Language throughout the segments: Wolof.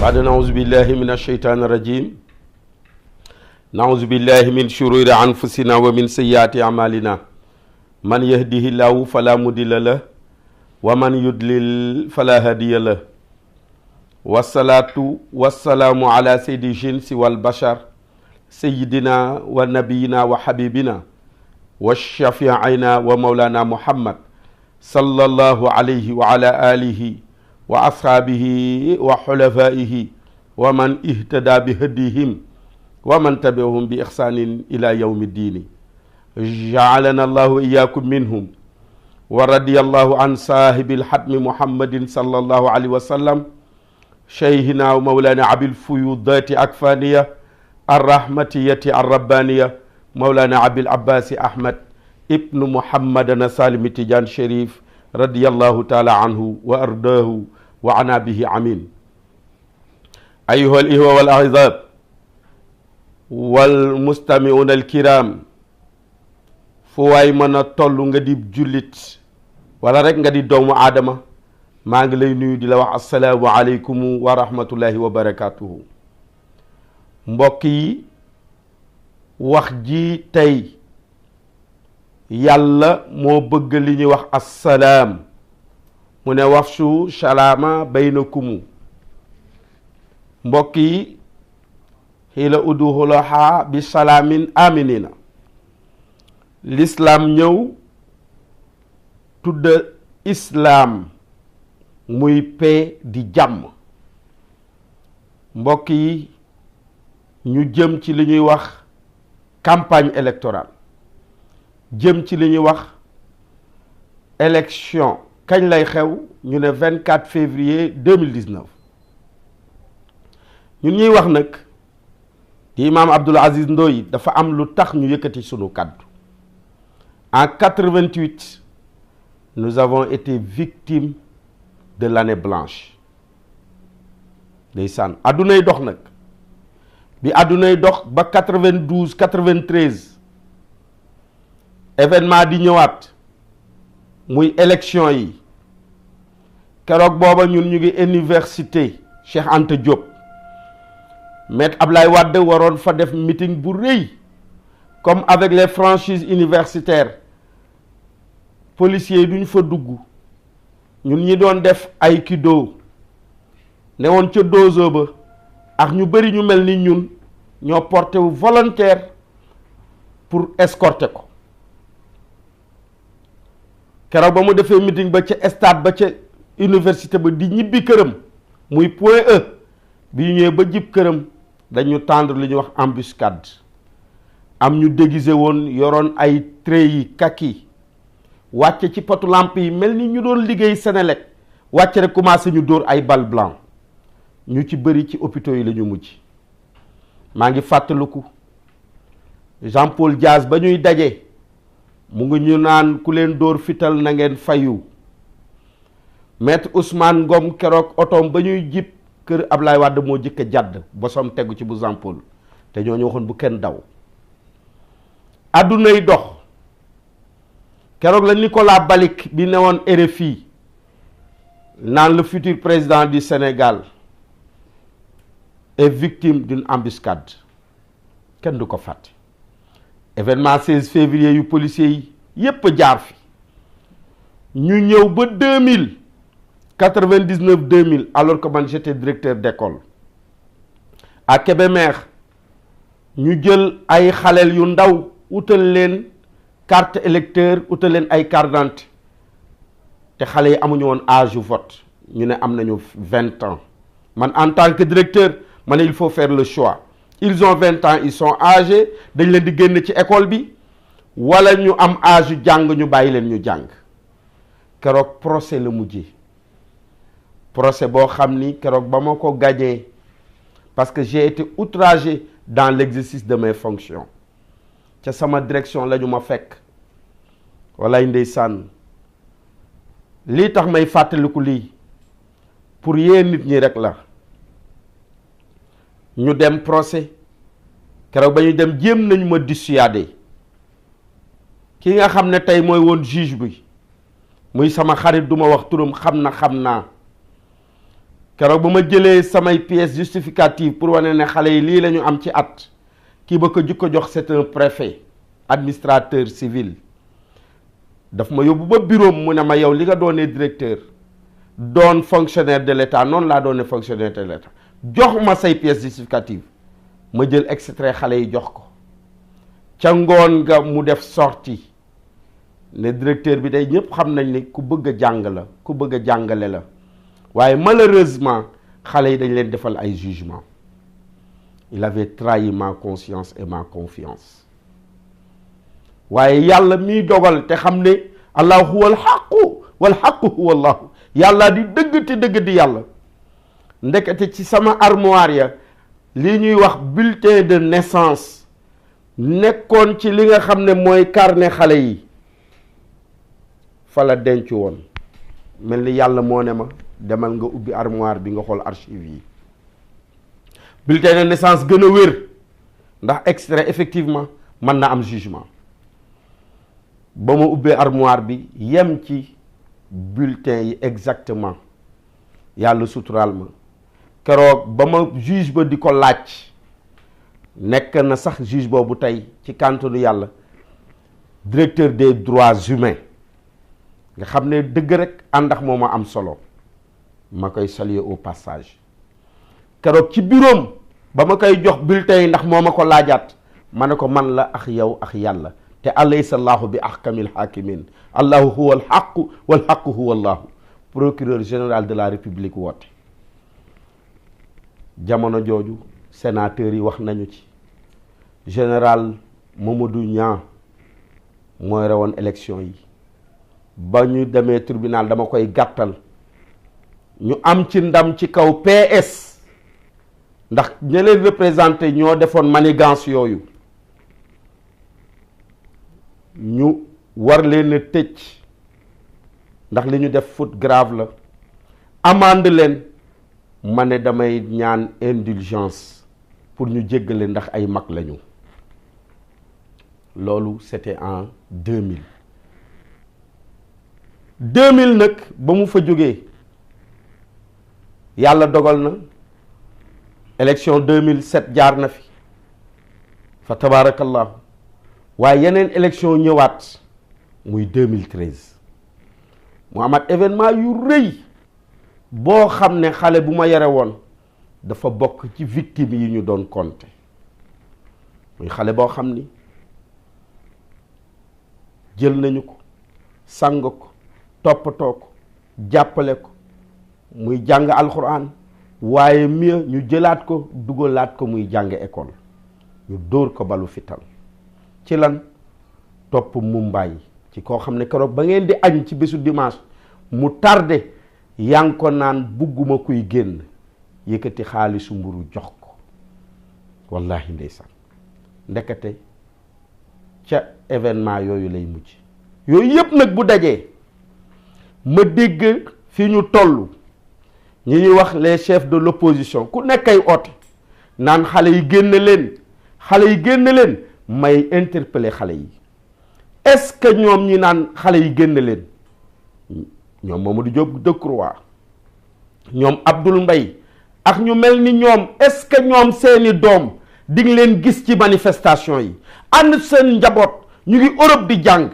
بعد نعوذ بالله من الشيطان الرجيم نعوذ بالله من شرور أنفسنا ومن سيئات أعمالنا من يهده الله فلا مضل له ومن يضلل فلا هادي له والصلاة والسلام على سيد الجنس والبشر سيدنا ونبينا وحبيبنا والشفيعنا ومولانا محمد صلى الله عليه وعلى آله وأصحابه وحلفائه ومن اهتدى بهديهم ومن تبعهم بإحسان إلى يوم الدين جعلنا الله إياكم منهم ورضي الله عن صاحب الحتم محمد صلى الله عليه وسلم شيخنا ومولانا أبي الفيوضات أكفانية الرحمتية الربانية مولانا أبي العباس أحمد ابن محمد سالم تيجان شريف رضي الله تعالى عنه وأرضاه وعنا به عمين أيها الإخوة والأعزاب والمستمعون الكرام فواي مانا تولو nga di julit wala rek nga di doomu adama maa ngi lay nuyu di la wax assalaamu aleykum wa rahmatullahi wa barakatuhu mbokk yi wax ji tey yàlla moo bëgg li ñuy wax assalaam mu ne wafshu salaama baynakumu mbokk yi xiila uduxulaha bi salaamin aminina l'islam ñëw tudd islam muy paix di jàmm mbokk yi ñu jëm ci li ñuy wax campagne électorale jëm ci li ñuy wax élection kañ lay xew ñu ne 24 février 2019 ñun ñuy wax nag di imam Abdoul Aziz Ndoye dafa am lu tax ñu yëkkati sunu kàddu en 88 nous avons été victimes de l'année blanche ndeysaan addunay dox nag bi addunay dox ba 92 93 événement di ñëwaat muy élection yi keroog booba ñun ñu ngi université Cheikh Anta Diop maître Ablaye Wade waroon fa def meeting bu rëy comme avec les franchises universitaires policiers yi duñ fa dugg ñun ñi doon def aikido ne woon ca dojo ba ak ñu bëri ñu mel ni ñun ñoo porté wu volontaire pour escorter ko keroog ba mu defee meeting ba ca stade ba ca université ba di ñibbi këram muy point E bi ñu ñëwee ba jib këram dañu tendre li ñuy wax embuscade am ñu déguisé woon yoroon ay treillis kaki wàcce ci potu lampe yi mel ni ñu doon liggéey Sénélec wàcce rek commencé ñu dóor ay balles blancs ñu ci bëri ci hôpitaux yi la ñu mujj maa ngi fàttaliku Jean Paul Diaz ba ñuy daje mu ngi ñu naan ku leen dóor fital na ngeen fayu maître Ousmane Ngom keroog otoom ba ñuy jib kër Ablaye Wade moo jëkk jàdd bosom tegu ci bu Jean Paul te ñooñu waxoon bu kenn daw addunay dox keroog la Nicolas Balik bi newoon RFI naan le futur président du Sénégal est victime d'une embuscade kenn du ko fàtte événement 16 février yu policiers yi yépp jaar fi ñu ñëw ba 2000 alors que man j'étais directeur d'école à Kébémer ñu jël ay xaleel yu ndaw utal leen carte électeur utal leen ay carte d'identité te xale yi amuñu woon âge vote ñu ne am nañu 20 ans man en tant que directeur ma ne il faut faire le choix ils ont 20 ans ils sont âgés dañ leen di génn ci école bi wala ñu am âge yu jàng ñu bàyyi leen ñu jàng keroog procès la mujjee procès boo xam ni keroog ba ma ko gagné parce que j'ai été outragé dans l'exercice de mes fonctions ca sama direction la ñu ma fekk walay ndeysaan lii tax may fàttaliku lii pour yee nit ñi rek la ñu dem procès keroog ba ñu dem jéem nañu ma dissuader ki nga xam ne tey mooy woon juge bi muy sama xarit duma wax turam xam naa keroog ba ma jëlee samay pièces justificatives pour wane ne xale yi lii la ñu am ci at kii ba ko jukko jox c'est un préfet administrateur civil daf ma yóbbu ba bureau mu ne ma yow li nga doonee directeur doon fonctionnaire de l'État noonu laa doonee fonctionnaire de l'État jox ma say pièces justificatives ma jël extrait xale yi jox ko ca ngoon nga mu def sortie ne directeur bi day ñëpp xam nañ ni ku bëgg a jàng la ku bëgg a jàngale la waaye malheureusement xale yi dañ leen defal ay jugement il avait trahi ma conscience et ma confiance waaye yàlla miy dogal te xam ne allahu huwa alxaqu walxaqu huwa allahu yàlla di dëgg te dëgg di yàlla ndekete ci sama armoire ya li ñuy wax bulletin de naissance nekkoon ci li nga xam ne mooy carnet xale yi fa la denc woon mel ni yàlla moo ne ma demal nga ubbi armoire bi nga xool archive yi bulletin de naissance gën a wér ndax extrait effectivement mën na am jugement ba ma ubbee armoire bi yem ci bulletin yi exactement yàlla suturaal ma keroog ba ma juge ba di ko laaj nekk na sax juge boobu tey ci kàntanu yàlla directeur des droits humains nga xam ne dëgg rek àndax moo ma am solo ma koy saluer au passage keroog ci bureau ba ma koy jox bulletin yi ndax moo ma ko laajaat ma ne ko man la ak yow ak yàlla te alaysa allahu bi ahkamil hakimin allahu huwa alhaqu walhaqu huwa allahu procureur général de la république woote jamono jooju sénateur yi wax nañu ci général Mamadou Niang mooy rewoon élection yi ba ñu demee tribunal dama koy gàttal ñu am ci ndam ci kaw PS ndax ña leen représenté ñoo defoon manigance yooyu ñu war leen a tëj ndax li ñu def faute grave la amende leen ma ne damay ñaan indulgence pour ñu jéggale ndax ay mag lañu loolu c'était en 2000 nag ba mu fa jógee yàlla dogal na élection 2007 jaar na fi fa tabarakallahu waaye yeneen élection ñëwaat muy 2013 mu amaat événement yu rëy boo xam ne xale bu ma yore woon dafa bokk ci victime yi ñu doon compter muy xale boo xam ni jël nañu ko sang ko toppatoo ko jàppale ko muy jàng alxuraan waaye mieux ñu jëlaat ko dugalaat ko muy jàng école ñu dóor ko balu fital ci lan topp Mumbaay ci koo xam ne keroog ba ngeen di añ ci bésu dimanche mu tardé yaa ngi ko naan bugguma kuy génn yëkkati xaalisu mburu jox ko wallahi ndeysaan ndekete ca événement yooyu lay mujj yooyu yëpp nag bu dajee ma dégg fi ñu toll ñi ñuy wax les chefs de l'opposition ku nekkay oote naan xale yi génn leen may interpeller xale yi est-ce que ñoom ñi naan xale yi génn leen ñoom Mamadou Diop Decroix ñoom Abdoul Mbaye ak ñu mel ni ñoom est-ce que ñoom seeni doom di nga leen gis ci manifestation yi ànd seen njaboot ñu ngi Europe di jàng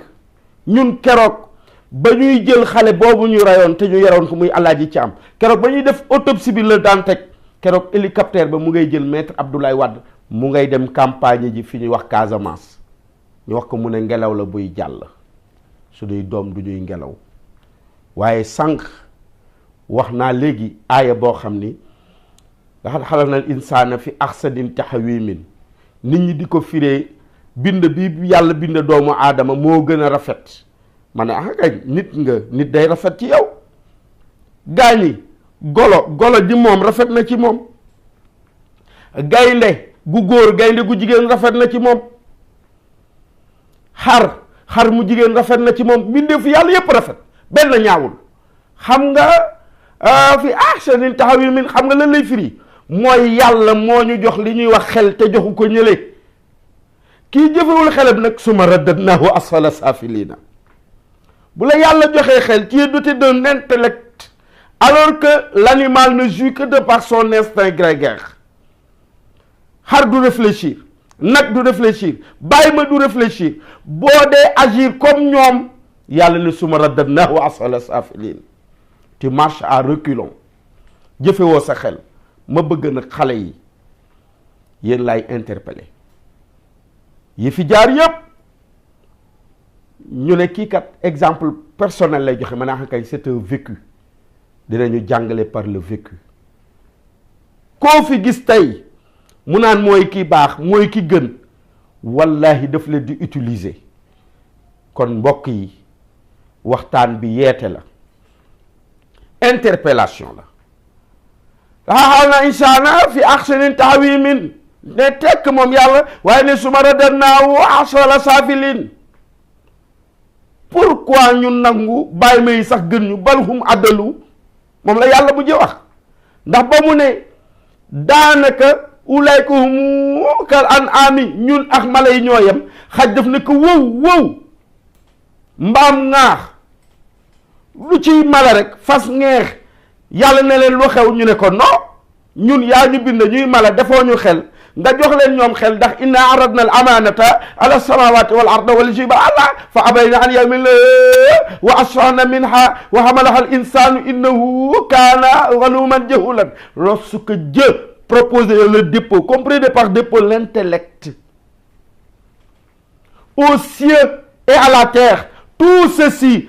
ñun keroog ba ñuy jël xale boobu ñu rayoon te ñu yaroon ko muy Alaaji Caam keroog ba ñuy def autopsie bi la daan teg keroog hélicoptère ba mu ngay jël maître Abdoulaye Wade mu ngay dem campagne ji fi ñuy wax Casamance ñu wax ko mu ne ngelaw la buy jàll suñuy doom du ñuy ngelaw waaye sànq wax naa léegi aaya boo xam ni laqad xalaqnal insaana fi ahsani taqwiim nit ñi di ko firee bind bi yàlla bind doomu aadama moo gën a rafet ma ne kay nit day rafet ci yow gaañi golo ji moom rafet na ci moom gaynde gu góor gaynde gu jigéen rafet na ci moom xar mu jigéen rafet na ci moom mbindeef yàlla yépp rafet benn ñaawul xam nga fi ahsani taqwiim xam nga lan lay firi mooy yàlla moo ñu jox li ñuy wax xel te joxu ko ñële kii jëfewul xelam nag suma raddadnaahu asfala saafiliina bu la yàlla joxee xel tu es doté d'un intellect alors que l'animal ne jouit que de par son instinct grégaire. xar du réfléchir, nag du réfléchir, bàyyi ma du réfléchir. boo dee agir comme ñoom yàlla ne suma raddadnaahu asfala saafiliin. tu marches à reculons, jëfewoo sa xel. ma bëgg nag xale yi yéen laay interpeller yi fi jaar yépp ñu ne kii kat exemple personnel lay joxe maanaam kay c'est un vécu, dinañu jàngale par le vécu. koo fi gis tey mu naan mooy ki baax mooy ki gën, wallahi daf leen di utiliser. kon mbokk yi waxtaan bi yeete la, interpellation la. xaaxaw na insaana fi ahsanin taqwiimin ne tekk moom yàlla waaye ne summa radadnaahu asfala saafiliin. pourquoi ñu nangu bàyyi ma yi sax gën ñu bal hum addalu moom la yàlla bu wax ndax ba mu ne daanaka ulayka hum kal an'aami ñun ak mala yi ñoo yem. xaj daf ne ko wow mbaam ŋaax lu ciy mala rek fas ngeex yàlla ne leen lu xew ñu ne ko non ñun yaa ñu bind ñuy mala defoo ñu xel nga jox leen ñoom xel ndax inna aradna al amanata ala samawati wal arda wal jibala fa abayna an yahmilnaha wa ashfaqna minha wa hamalaha al insanu innahu kana zaluman jahulan. Lorsque Dieu proposait le dépôt, comprenez par dépôt l'intellect, aux cieux et à la terre, tout ceci,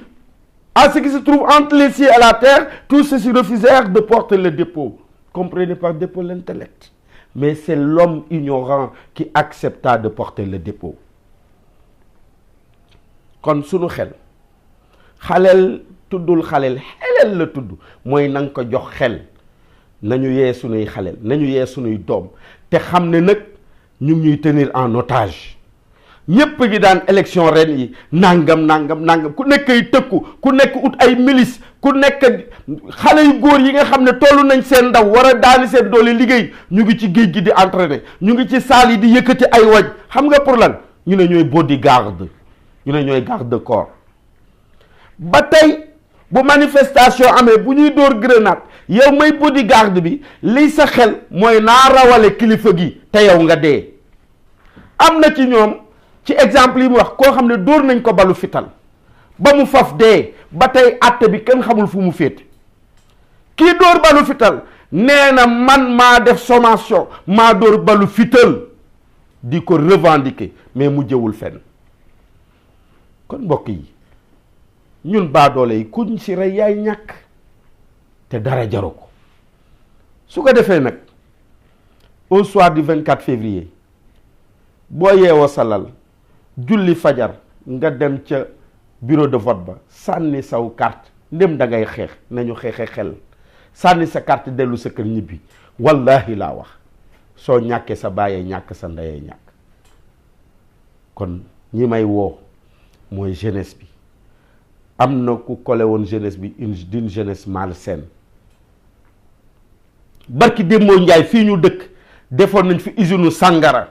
à ce qui se trouve entre les cieux et la terre, tout ceci refusèrent de porter le dépôt. Comprenez par dépôt l'intellect. Mais c'est l'homme ignorant qui accepta de porter le dépôt. kon sunu xel xaleel tuddul xaleel xeleel la tudd mooy na nga ko jox xel. nañu yee sunuy xaleel nañu yee sunuy doom te xam ne nag ñu ngi ñuy tenir en otage. ñépp gi daan élection ren yi nangam ku nekk ay tëkku ku nekk ut ay milice ku nekk xale yu góor yi nga xam ne tollu nañ seen ndaw war a daani seen doole liggéey ñu ngi ci géej gi di entraîner ñu ngi ci salle yi di yëkkati ay waj xam nga pour lan ñu ne ñooy bodyguard, ñu ne ñooy garde corps. ba tey bu manifestation amee bu ñuy dóor grenade yow may bodyguard bi liy sa xel mooy naa rawale kilifa gi te yow nga dee. am na ci ñoom ci exemple yi mu wax koo xam ne dóor nañ ko balu fital ba mu faf dee ba tey àtte bi kenn xamul fu mu féete. kii dóor balu fital nee na man maa def sommation maa dóor balu fital di ko revendiquer mais mu jëwul fenn. kon mbokk yi ñun baadoole yi kuñ ci rey yaay ñàkk te dara jaru ko. su ko defee nag au soir du 24 février boo yeewoo salal julli fajar nga dem ca bureau de vote ba sànni saw carte ndem da ngay xeex nañu xeexe xel sànni sa carte dellu sa kër ñibbi. wallahi laa wax soo ñàkkee sa baayee ñàkk sa ndeyee ñàkk. kon ñi may woo mooy jeunesse bi. am na ku kole woon jeunesse bi d'une jeunesse malsaine. barki démboo njaay fii ñu dëkk defoon nañ fi usine sàngara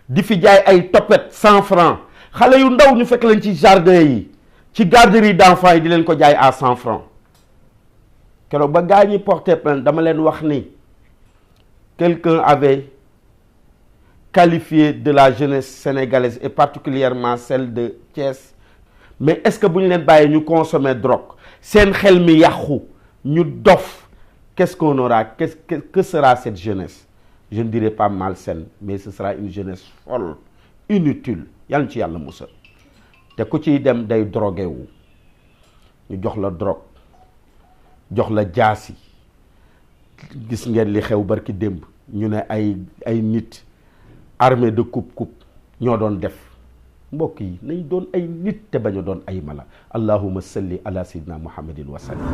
di fi jaay ay topet 100 francs xale yu ndaw ñu fekk leen ci jardin yi ci garderie d'enfants yi di leen ko jaay à 100 francs. keroog ba gaa ñi porté plainte dama leen wax ni quelqu'un avait qualifié de la jeunesse sénégalaise et particulièrement celle de Thiès. mais est-ce que bu ñu leen bàyyi ñu consommer drogue seen xel mi yàqu ñu dof, qu'est-ce qu'on aura, que sera cette jeunesse? Je ne dirais pas malsaine, mais ce sera une jeunesse folle, inutile. Yàlla ci yàlla musal. te ku ciy dem day drogué wu ñu jox la drogue jox la jaasi. gis ngeen li xew barki démb ñu ne ay nit armée de coupe ñoo doon def. mbokk yi nañ doon ay nit te bañ a doon ay mala. allahumma salli ala sayyidina muhammadin wa sallim.